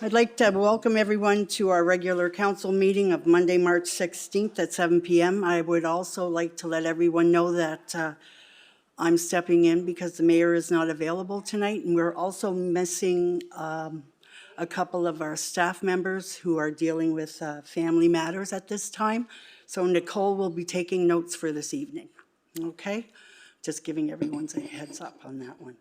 I'd like to welcome everyone to our regular council meeting of Monday, March 16th at 7 p.m. I would also like to let everyone know that I'm stepping in because the mayor is not available tonight, and we're also missing a couple of our staff members who are dealing with family matters at this time. So Nicole will be taking notes for this evening, okay? Just giving everyone a heads up on that one.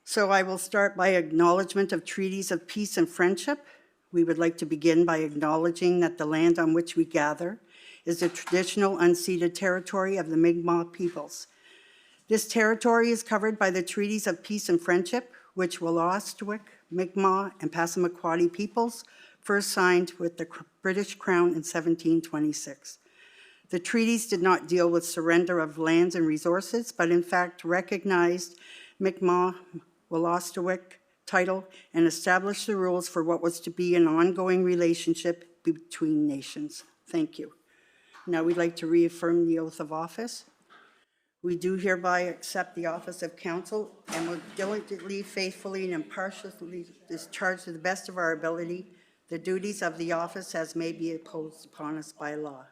So I will start by acknowledgement of treaties of peace and friendship. We would like to begin by acknowledging that the land on which we gather is the traditional unceded territory of the Mi'kmaq peoples. This territory is covered by the treaties of peace and friendship, which Wolastoqiyik, Mi'kmaq, and Passamaquoddy peoples first signed with the British Crown in 1726. The treaties did not deal with surrender of lands and resources, but in fact recognized Mi'kmaq, Wolastoqiyik title and established the rules for what was to be an ongoing relationship between nations. Thank you. Now we'd like to reaffirm the oath of office. We do hereby accept the office of council and will diligently, faithfully, and impartially discharge to the best of our ability the duties of the office as may be imposed upon us by law.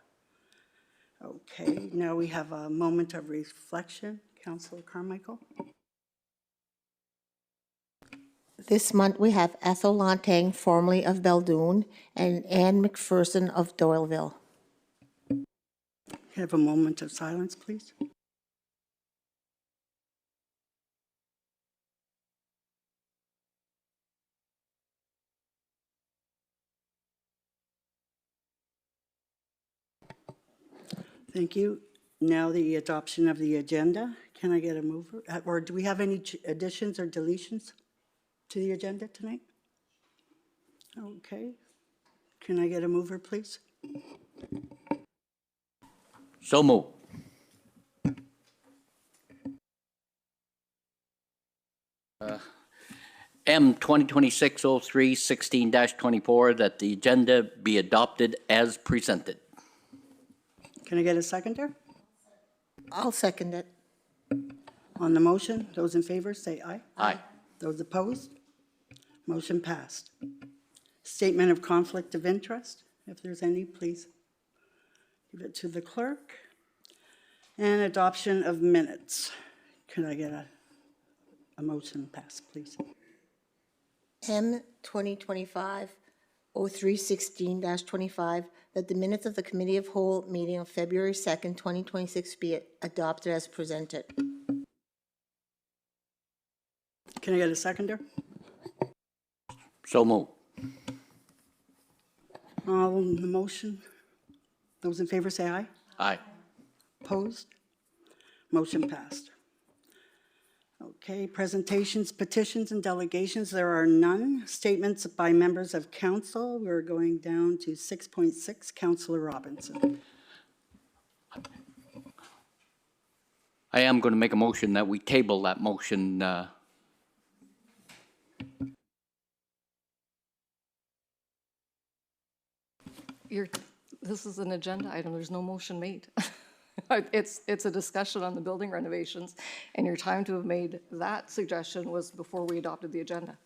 Okay, now we have a moment of reflection. Councillor Carmichael. This month we have Ethel Lontang, formerly of Beldoon, and Anne McPherson of Doyleville. Can I have a moment of silence, please? Thank you. Now the adoption of the agenda. Can I get a mover? Or do we have any additions or deletions to the agenda tonight? Okay. Can I get a mover, please? So moved. M 2026-03 16-24 that the agenda be adopted as presented. Can I get a seconder? I'll second it. On the motion, those in favor say aye. Aye. Those opposed? Motion passed. Statement of conflict of interest, if there's any, please give it to the clerk. And adoption of minutes. Can I get a motion passed, please? M 2025-03 16-25 that the minutes of the Committee of Whole meeting of February 2nd, 2026 be adopted as presented. Can I get a seconder? So moved. On the motion, those in favor say aye. Aye. Opposed? Motion passed. Okay, presentations, petitions, and delegations, there are none. Statements by members of council, we're going down to 6.6, Councillor Robinson. I am going to make a motion that we table that motion. This is an agenda item. There's no motion made. It's a discussion on the building renovations, and your time to have made that suggestion was before we adopted the agenda.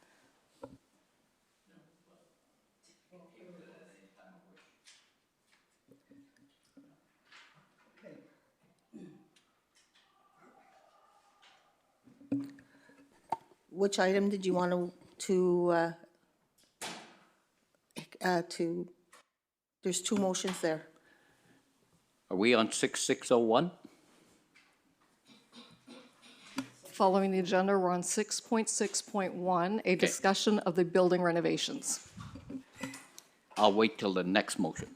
Which item did you want to there's two motions there. Are we on 6601? Following the agenda, we're on 6.6.1, a discussion of the building renovations. I'll wait till the next motion.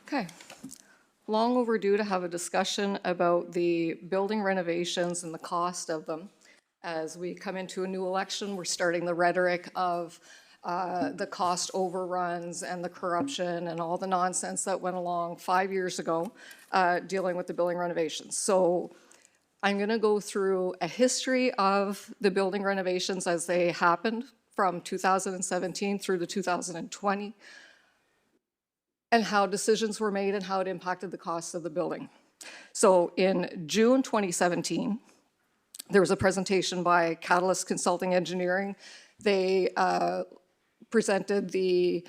Okay. Long overdue to have a discussion about the building renovations and the cost of them. As we come into a new election, we're starting the rhetoric of the cost overruns and the corruption and all the nonsense that went along 5 years ago dealing with the building renovations. So I'm going to go through a history of the building renovations as they happened from 2017 through to 2020, and how decisions were made and how it impacted the cost of the building. So in June 2017, there was a presentation by Catalyst Consulting Engineering. They presented the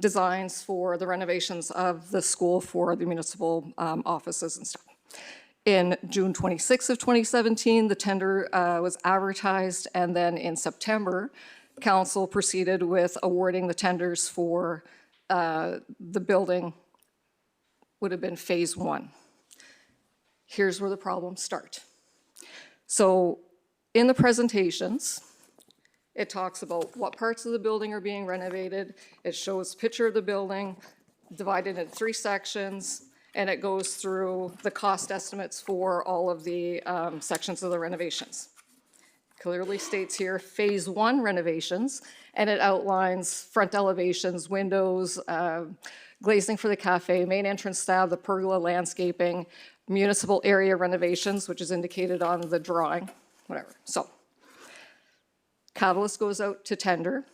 designs for the renovations of the school for the municipal offices and stuff. In June 26th of 2017, the tender was advertised, and then in September, council proceeded with awarding the tenders for the building, would have been phase 1. Here's where the problems start. So in the presentations, it talks about what parts of the building are being renovated. It shows a picture of the building divided into 3 sections, and it goes through the cost estimates for all of the sections of the renovations. Clearly states here, phase 1 renovations, and it outlines front elevations, windows, glazing for the cafe, main entrance slab, the pergola landscaping, municipal area renovations, which is indicated on the drawing, whatever. So Catalyst goes out to tender.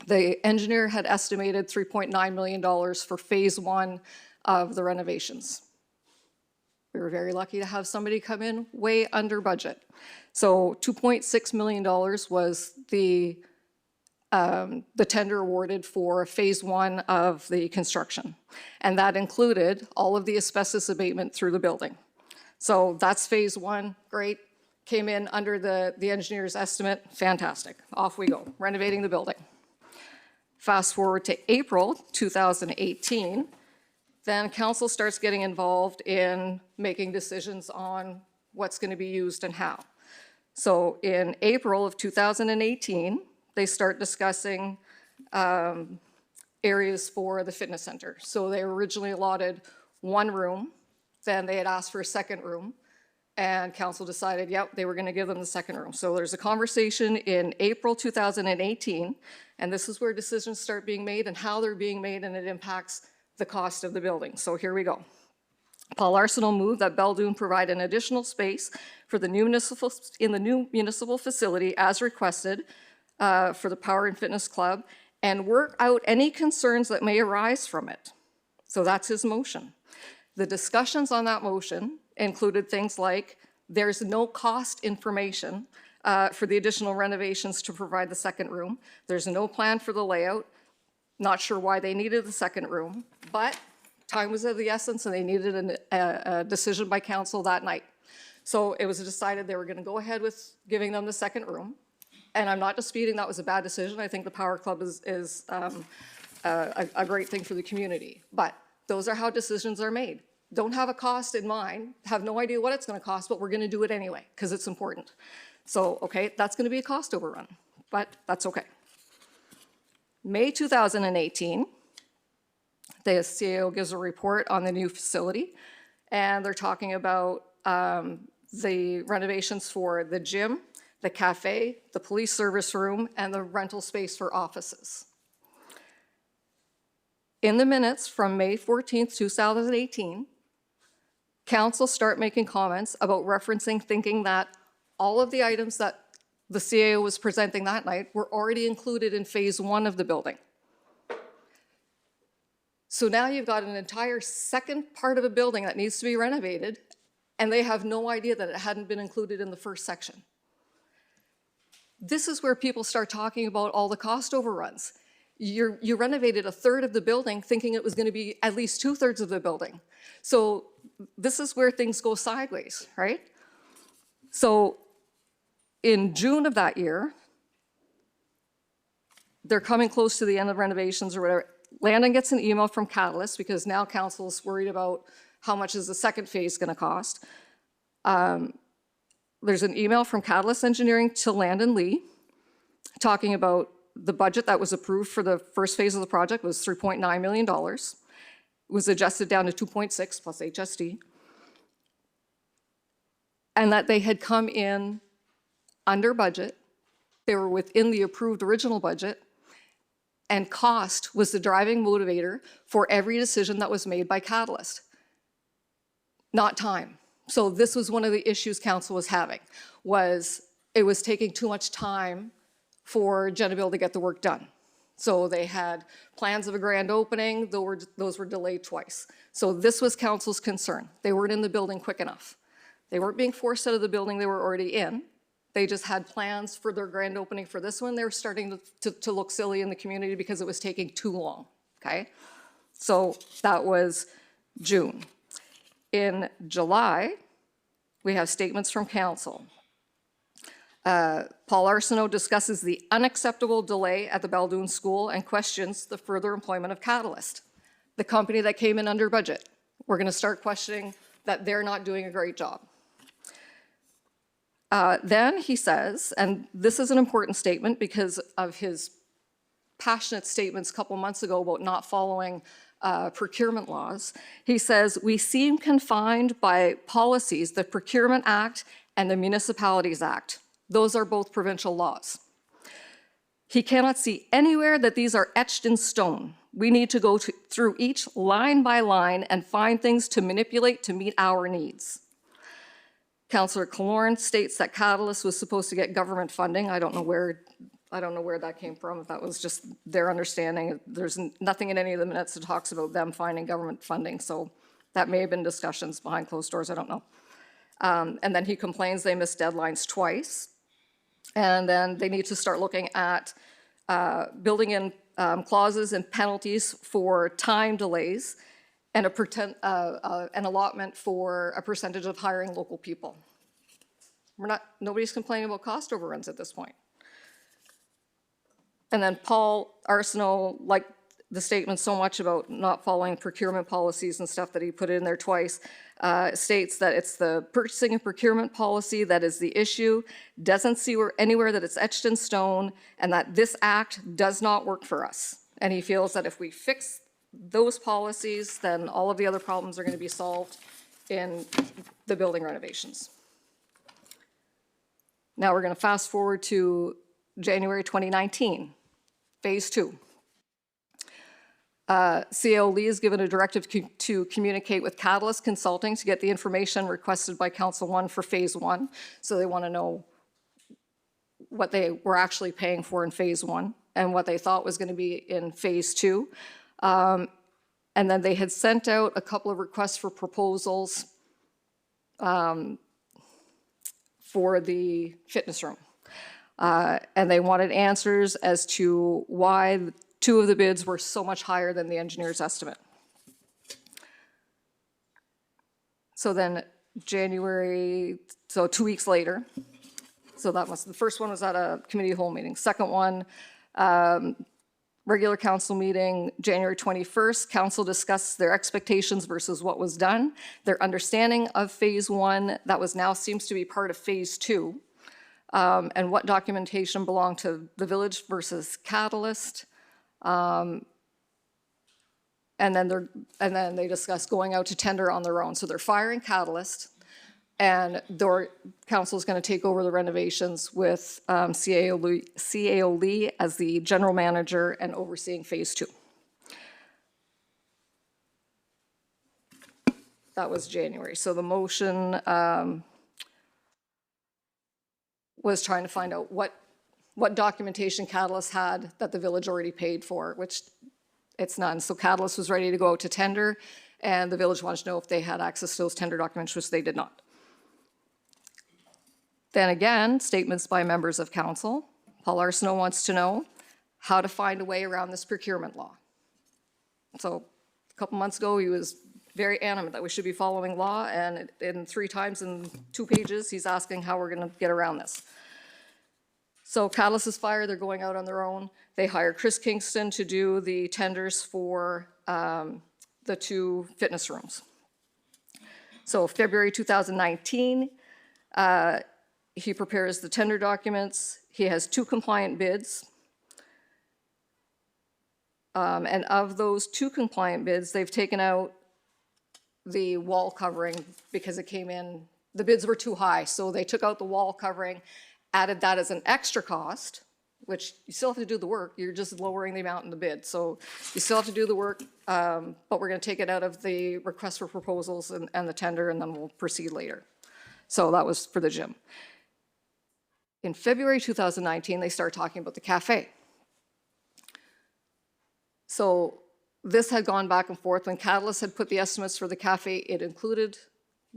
The engineer had estimated $3.9 million for phase 1 of the renovations. We were very lucky to have somebody come in way under budget. So $2.6 million was the tender awarded for phase 1 of the construction. And that included all of the asbestos abatement through the building. So that's phase 1, great. Came in under the engineer's estimate, fantastic. Off we go, renovating the building. Fast forward to April 2018, then council starts getting involved in making decisions on what's going to be used and how. So in April of 2018, they start discussing areas for the fitness center. So they originally allotted 1 room, then they had asked for a 2nd room, and council decided, yep, they were going to give them the 2nd room. So there's a conversation in April 2018, and this is where decisions start being made and how they're being made, and it impacts the cost of the building. So here we go. Paul Arsenal moved that Beldoon provide an additional space for the new municipal facility as requested for the Power and Fitness Club, and work out any concerns that may arise from it. So that's his motion. The discussions on that motion included things like there's no cost information for the additional renovations to provide the 2nd room. There's no plan for the layout. Not sure why they needed the 2nd room, but time was of the essence and they needed a decision by council that night. So it was decided they were going to go ahead with giving them the 2nd room. And I'm not disputing that was a bad decision. I think the Power Club is a great thing for the community. But those are how decisions are made. Don't have a cost in mind, have no idea what it's going to cost, but we're going to do it anyway because it's important. So, okay, that's going to be a cost overrun, but that's okay. May 2018, the CAO gives a report on the new facility, and they're talking about the renovations for the gym, the cafe, the police service room, and the rental space for offices. In the minutes from May 14th, 2018, council start making comments about referencing thinking that all of the items that the CAO was presenting that night were already included in phase 1 of the building. So now you've got an entire 2nd part of a building that needs to be renovated, and they have no idea that it hadn't been included in the 1st section. This is where people start talking about all the cost overruns. You renovated 1/3 of the building thinking it was going to be at least 2/3 of the building. So this is where things go sideways, right? So in June of that year, they're coming close to the end of renovations or whatever. Landon gets an email from Catalyst because now council's worried about how much is the 2nd phase going to cost. There's an email from Catalyst Engineering to Landon Lee talking about the budget that was approved for the 1st phase of the project was $3.9 million. It was adjusted down to 2.6 plus HSD. And that they had come in under budget. They were within the approved original budget. And cost was the driving motivator for every decision that was made by Catalyst, not time. So this was one of the issues council was having, was it was taking too much time for Genevieve to get the work done. So they had plans of a grand opening, those were delayed twice. So this was council's concern. They weren't in the building quick enough. They weren't being forced out of the building they were already in. They just had plans for their grand opening for this one. They were starting to look silly in the community because it was taking too long, okay? So that was June. In July, we have statements from council. Paul Arsenault discusses the unacceptable delay at the Baldoon School and questions the further employment of Catalyst, the company that came in under budget. We're going to start questioning that they're not doing a great job. Then he says, and this is an important statement because of his passionate statements a couple months ago about not following procurement laws. He says, we seem confined by policies, the Procurement Act and the Municipalities Act. Those are both provincial laws. He cannot see anywhere that these are etched in stone. We need to go through each line by line and find things to manipulate to meet our needs. Councillor Killorn states that Catalyst was supposed to get government funding. I don't know where that came from, if that was just their understanding. There's nothing in any of the minutes that talks about them finding government funding, so that may have been discussions behind closed doors, I don't know. And then he complains they missed deadlines twice. And then they need to start looking at building in clauses and penalties for time delays and an allotment for a percentage of hiring local people. Nobody's complaining about cost overruns at this point. And then Paul Arsenault liked the statement so much about not following procurement policies and stuff that he put in there twice, states that it's the purchasing and procurement policy that is the issue, doesn't see anywhere that it's etched in stone, and that this act does not work for us. And he feels that if we fix those policies, then all of the other problems are going to be solved in the building renovations. Now we're going to fast forward to January 2019, phase 2. CAO Lee is given a directive to communicate with Catalyst Consulting to get the information requested by Council 1 for phase 1. So they want to know what they were actually paying for in phase 1 and what they thought was going to be in phase 2. And then they had sent out a couple of requests for proposals for the fitness room. And they wanted answers as to why 2 of the bids were so much higher than the engineer's estimate. So then January, so 2 weeks later, so that was, the first one was at a committee whole meeting. Second one, regular council meeting, January 21st, council discussed their expectations versus what was done, their understanding of phase 1, that was now seems to be part of phase 2, and what documentation belonged to the village versus Catalyst. And then they discuss going out to tender on their own. So they're firing Catalyst, and their council is going to take over the renovations with CAO Lee as the general manager and overseeing phase 2. That was January. So the motion was trying to find out what documentation Catalyst had that the village already paid for, which it's none. So Catalyst was ready to go out to tender, and the village wanted to know if they had access to those tender documents, which they did not. Then again, statements by members of council. Paul Arsenault wants to know how to find a way around this procurement law. So a couple months ago, he was very adamant that we should be following law, and in 3 times in 2 pages, he's asking how we're going to get around this. So Catalyst is fired, they're going out on their own. They hire Chris Kingston to do the tenders for the 2 fitness rooms. So February 2019, he prepares the tender documents. He has 2 compliant bids. And of those 2 compliant bids, they've taken out the wall covering because it came in, the bids were too high. So they took out the wall covering, added that as an extra cost, which you still have to do the work. You're just lowering the amount in the bid. So you still have to do the work, but we're going to take it out of the request for proposals and the tender, and then we'll proceed later. So that was for the gym. In February 2019, they started talking about the cafe. So this had gone back and forth. When Catalyst had put the estimates for the cafe, it included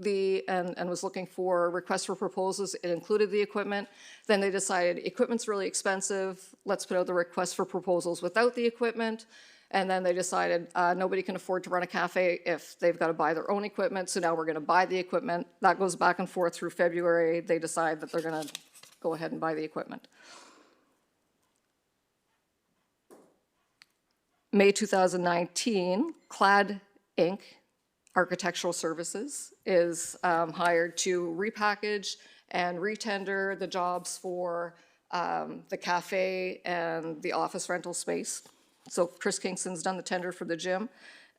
and was looking for requests for proposals, it included the equipment. Then they decided equipment's really expensive, let's put out the request for proposals without the equipment. And then they decided nobody can afford to run a cafe if they've got to buy their own equipment, so now we're going to buy the equipment. That goes back and forth through February. They decide that they're going to go ahead and buy the equipment. May 2019, Clad Inc., Architectural Services, is hired to repackage and retender the jobs for the cafe and the office rental space. So Chris Kingston's done the tender for the gym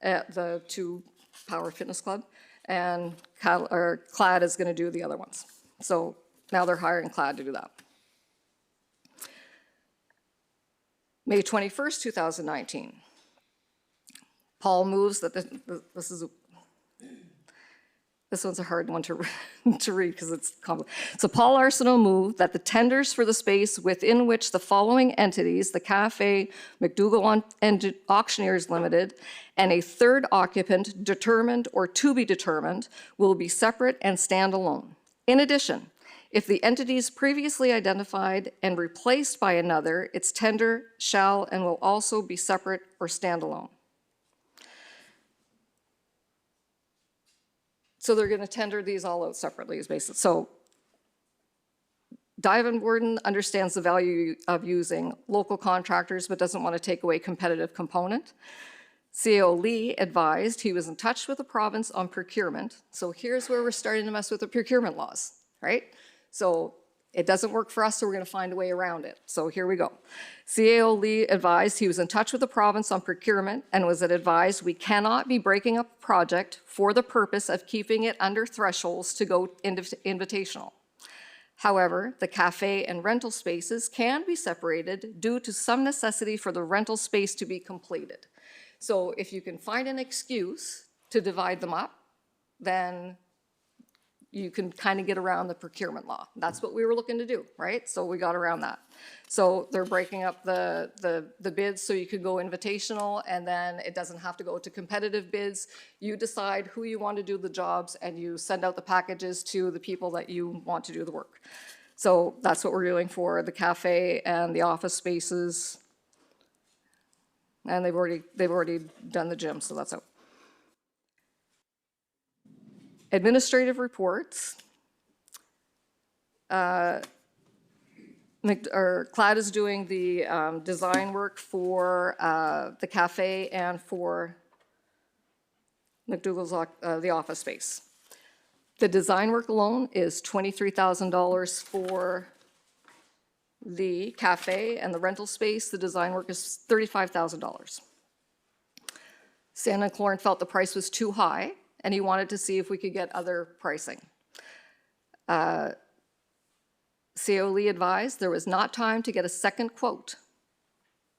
at the 2 Power Fitness Club, and Clad is going to do the other ones. So now they're hiring Clad to do that. May 21st, 2019. Paul moves that this one's a hard one to read because it's complicated. So Paul Arsenault moved that the tenders for the space within which the following entities, the Cafe, McDougall Auctioneers Limited, and a third occupant determined or to be determined, will be separate and stand alone. In addition, if the entities previously identified and replaced by another, its tender shall and will also be separate or stand alone. So they're going to tender these all out separately, is basically. So Divan Worden understands the value of using local contractors, but doesn't want to take away competitive component. CAO Lee advised he was in touch with the province on procurement. So here's where we're starting to mess with the procurement laws, right? So it doesn't work for us, so we're going to find a way around it. So here we go. CAO Lee advised he was in touch with the province on procurement and was advised we cannot be breaking up a project for the purpose of keeping it under thresholds to go invitational. However, the cafe and rental spaces can be separated due to some necessity for the rental space to be completed. So if you can find an excuse to divide them up, then you can kind of get around the procurement law. That's what we were looking to do, right? So we got around that. So they're breaking up the bids so you could go invitational, and then it doesn't have to go to competitive bids. You decide who you want to do the jobs, and you send out the packages to the people that you want to do the work. So that's what we're doing for the cafe and the office spaces. And they've already done the gym, so that's out. Administrative reports. Clad is doing the design work for the cafe and for McDougall's the office space. The design work alone is $23,000 for the cafe, and the rental space, the design work is $35,000. Santa Clorin felt the price was too high, and he wanted to see if we could get other pricing. CO Lee advised there was not time to get a second quote.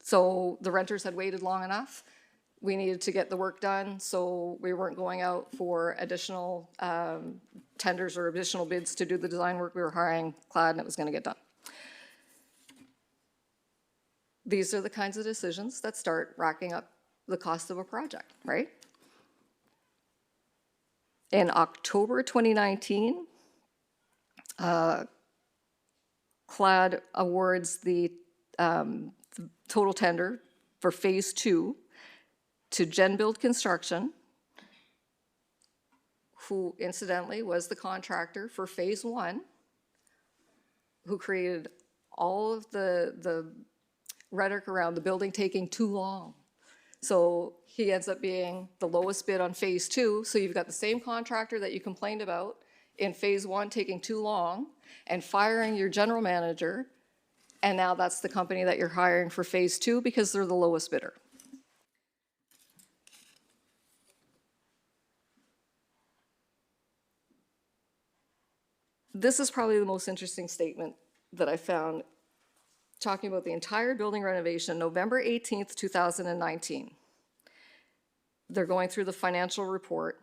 So the renters had waited long enough. We needed to get the work done, so we weren't going out for additional tenders or additional bids to do the design work. We were hiring Clad, and it was going to get done. These are the kinds of decisions that start racking up the cost of a project, right? In October 2019, Clad awards the total tender for phase 2 to GenBuild Construction, who incidentally was the contractor for phase 1, who created all of the rhetoric around the building taking too long. So he ends up being the lowest bid on phase 2. So you've got the same contractor that you complained about in phase 1 taking too long and firing your general manager. And now that's the company that you're hiring for phase 2 because they're the lowest bidder. This is probably the most interesting statement that I found, talking about the entire building renovation, November 18th, 2019. They're going through the financial report.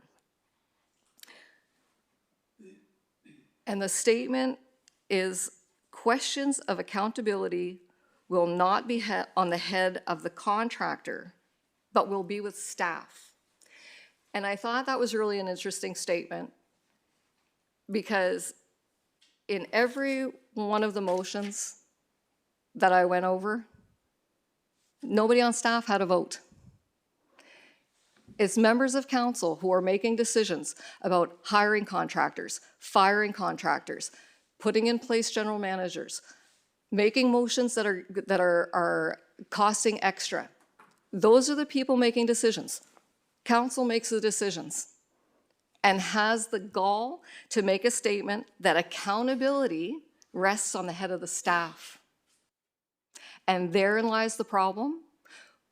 And the statement is, questions of accountability will not be on the head of the contractor but will be with staff. And I thought that was really an interesting statement, because in every one of the motions that I went over, nobody on staff had a vote. It's members of council who are making decisions about hiring contractors, firing contractors, putting in place general managers, making motions that are costing extra. Those are the people making decisions. Council makes the decisions and has the gall to make a statement that accountability rests on the head of the staff. And therein lies the problem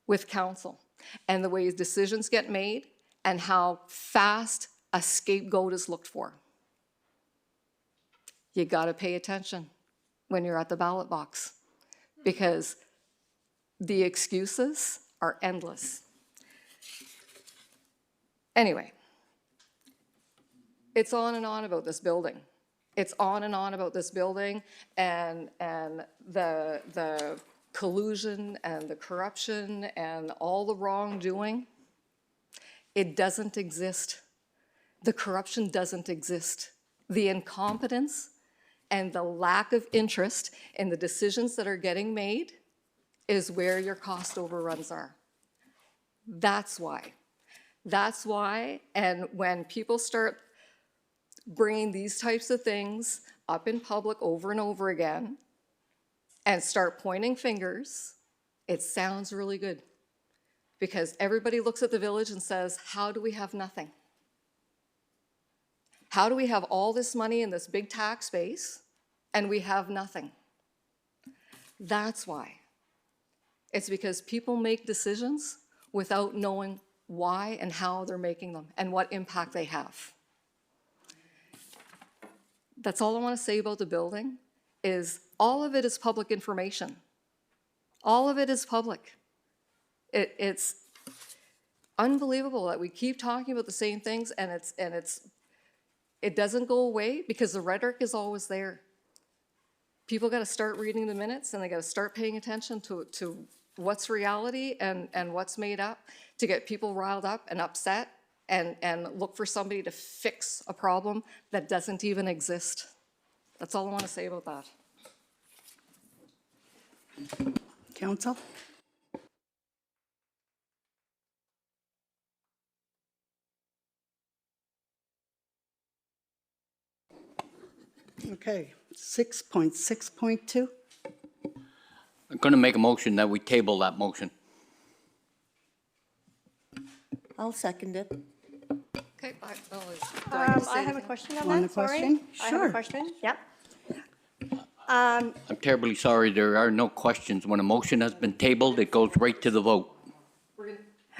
with council and the way decisions get made and how fast a scapegoat is looked for. You gotta pay attention when you're at the ballot box, because the excuses are endless. Anyway, it's on and on about this building. It's on and on about this building and the collusion and the corruption and all the wrongdoing. It doesn't exist. The corruption doesn't exist. The incompetence and the lack of interest in the decisions that are getting made is where your cost overruns are. That's why. That's why, and when people start bringing these types of things up in public over and over again and start pointing fingers, it sounds really good. Because everybody looks at the village and says, how do we have nothing? How do we have all this money in this big tax base and we have nothing? That's why. It's because people make decisions without knowing why and how they're making them and what impact they have. That's all I want to say about the building, is all of it is public information. All of it is public. It's unbelievable that we keep talking about the same things and it doesn't go away, because the rhetoric is always there. People got to start reading the minutes and they got to start paying attention to what's reality and what's made up, to get people riled up and upset and look for somebody to fix a problem that doesn't even exist. That's all I want to say about that. Council? Okay, 6.6.2. I'm going to make a motion that we table that motion. I'll second it. Okay, do I need to say I have a anything? question on Want that, a sorry. question? I have Sure. a question, yep. I'm terribly sorry, there are no questions. When a motion has been tabled, it goes right to the vote.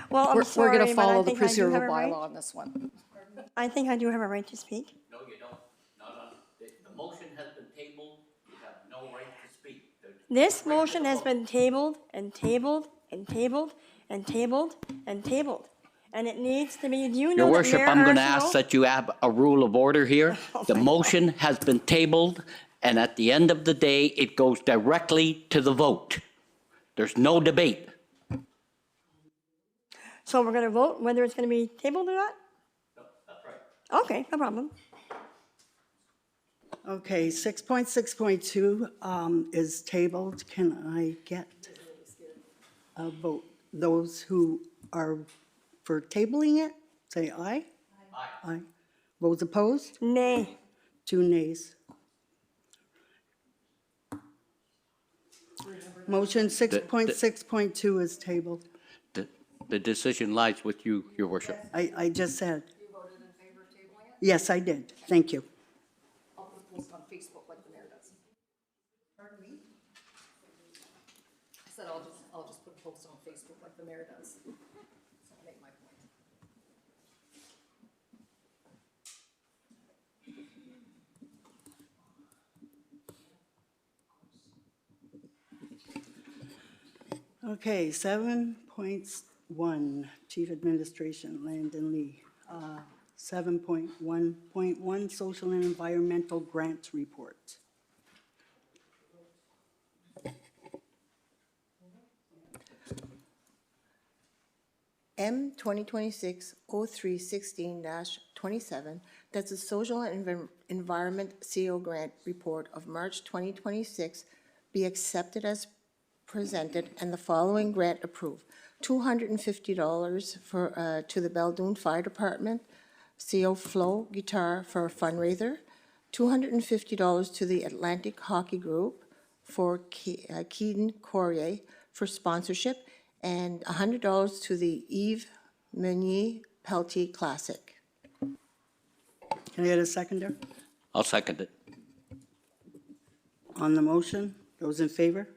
Well, I'm We're sorry, going to but I follow the think I do procedural have a right. bylaw on this one. I think I do have a right to speak. No, you don't. Not on, the motion has been tabled, you have no right to speak. This motion has been tabled and tabled and tabled and tabled and tabled. And it needs to be, do you know Your that worship, Mayor I'm going to Arsenault- ask that you have a rule of order here. The motion has been tabled, and at the end of the day, it goes directly to the vote. There's no debate. So we're gonna vote whether it's gonna be tabled or not? That's right. Okay, no problem. Okay, 6.6.2 is tabled. Can I get a vote? Those who are for tabling it, say aye. Aye. Aye. Those opposed? Nay. 2 nays. Motion 6.6.2 is tabled. The decision lies with you, your worship. I just said, You voted in favor of tabling it? yes, I did. Thank you. I'll put a post on Facebook like the mayor does. Pardon me? I said I'll just put a post on Facebook like the mayor does. So I'll make my point. Okay, 7.1, Chief Administration, Landon Lee. 7.1.1, Social and Environmental Grants Report. M 2026-0316-27, that's the Social and Environment CO Grant Report of March 2026 be accepted as presented and the following grant approved. $250 for, to the Beldoon Fire Department, CO Flow Guitar for a fundraiser, $250 to the Atlantic Hockey Group for Keaton Courier for sponsorship, and $100 to the Yves Meunier Peltier Classic. Can I get a seconder? I'll second it. On the motion, those in favor?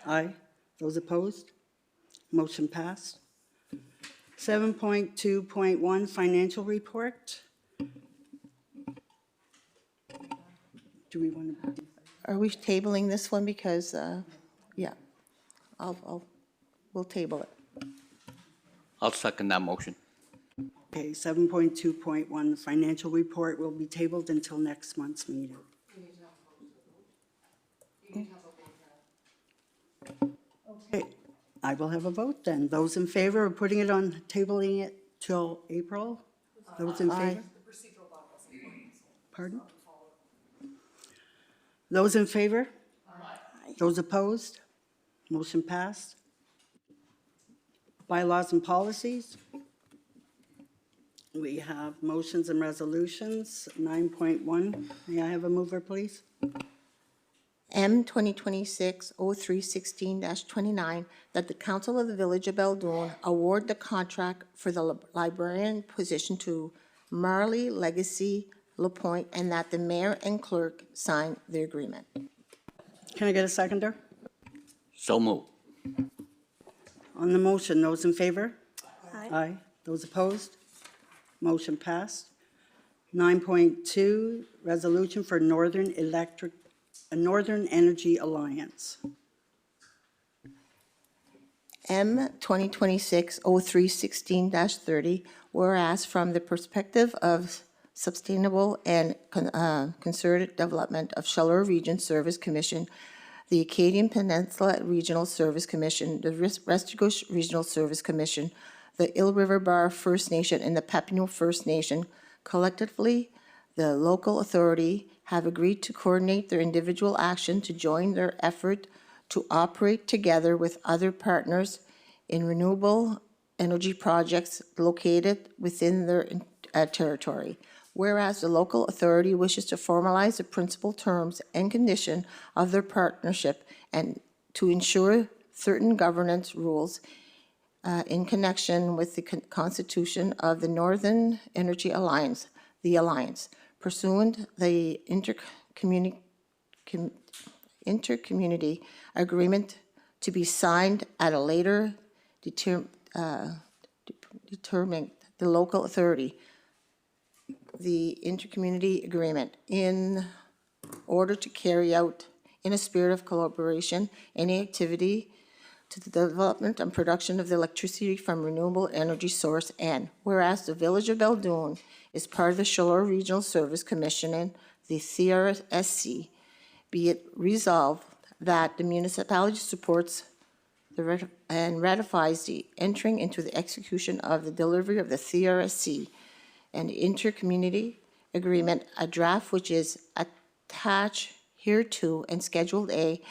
Aye. Those opposed? Motion passed. 7.2.1, financial report. Do we want to? Are we tabling this one because, yeah, we'll table it. I'll second that motion. Okay, 7.2.1, the financial report will be tabled until next month's meeting. Okay, I will have a vote then. Those in favor of putting it on, tabling it till April? Those in favor? Pardon? Those in favor? Those opposed? Motion passed. Bylaws and policies. We have motions and resolutions. 9.1, may I have a mover, please? M 2026-0316-29, that the Council of the Village of Beldoon award the contract for the librarian position to Marley Legacy LaPointe, and that the mayor and clerk sign the agreement. Can I get a seconder? So move. On the motion, those in favor? Aye. Aye. Those opposed? Motion passed. 9.2, resolution for Northern Energy Alliance. M 2026-0316-30, whereas from the perspective of sustainable and concerted development of Chaleur Region Service Commission, the Acadian Peninsula Regional Service Commission, the Restigouche Regional Service Commission, the Ill River Bar First Nation, and the Papineau First Nation, collectively, the local authority have agreed to coordinate their individual action to join their effort to operate together with other partners in renewable energy projects located within their territory. Whereas the local authority wishes to formalize the principal terms and condition of their partnership and to ensure certain governance rules in connection with the constitution of the Northern Energy Alliance, the Alliance, pursuant the intercommunity agreement to be signed at a later determined the local authority, the intercommunity agreement, in order to carry out in a spirit of collaboration any activity to the development and production of the electricity from renewable energy source. And whereas the Village of Beldoon is part of the Chaleur Regional Service Commission and the CRSC, be it resolved that the municipality supports and ratifies the entering into the execution of the delivery of the CRSC and intercommunity agreement, a draft which is attached hereto and Scheduled A,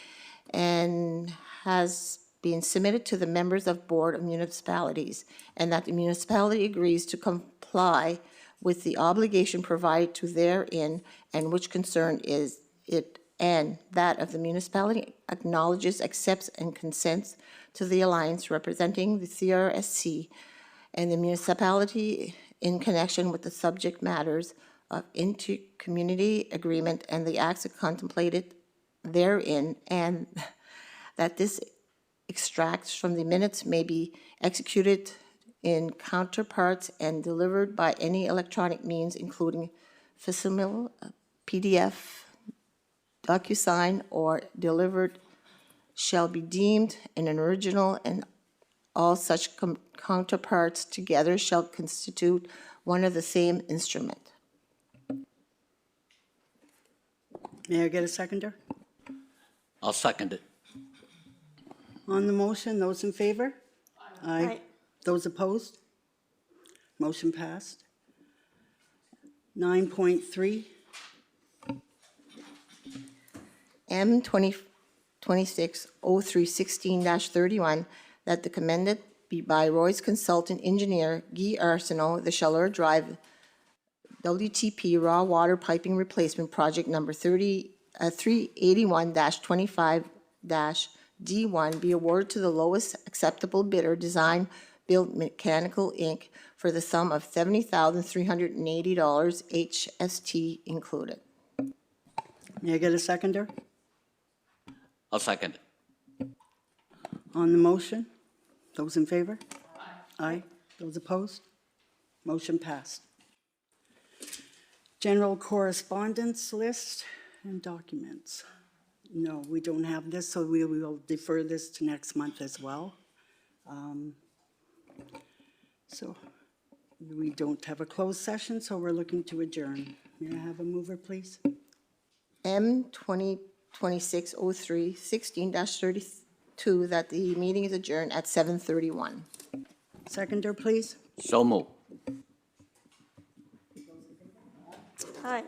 and has been submitted to the members of Board of Municipalities, and that the municipality agrees to comply with the obligation provided to therein, and which concern is it, and that of the municipality acknowledges, accepts, and consents to the alliance representing the CRSC and the municipality in connection with the subject matters of intercommunity agreement and the acts contemplated therein, and that this extracts from the minutes may be executed in counterparts and delivered by any electronic means, including facsimile, PDF, DocuSign, or delivered, shall be deemed an original, and all such counterparts together shall constitute one of the same instrument. May I get a seconder? I'll second it. On the motion, those in favor? Aye. Aye. Those opposed? Motion passed. 9.3, M 2026-03-16-31, that the commended be by Roy's consultant engineer Guy Arsenault, the Chaleur Drive WTP raw water piping replacement project number 381-25-D1 be awarded to the lowest acceptable bidder, Design Build Mechanical, Inc., for the sum of $70,380, HST included. may I get a seconder I'll second it. on the motion? Those in favor? Aye. Those opposed? Motion passed. General correspondence list and documents. No, we don't have this, so we will defer this to next month as well. So we don't have a closed session, so we're looking to adjourn. May I have a mover, please? M 2026-03-16-32, that the meeting is adjourned at 7:31. Seconder, please? So move. Aye.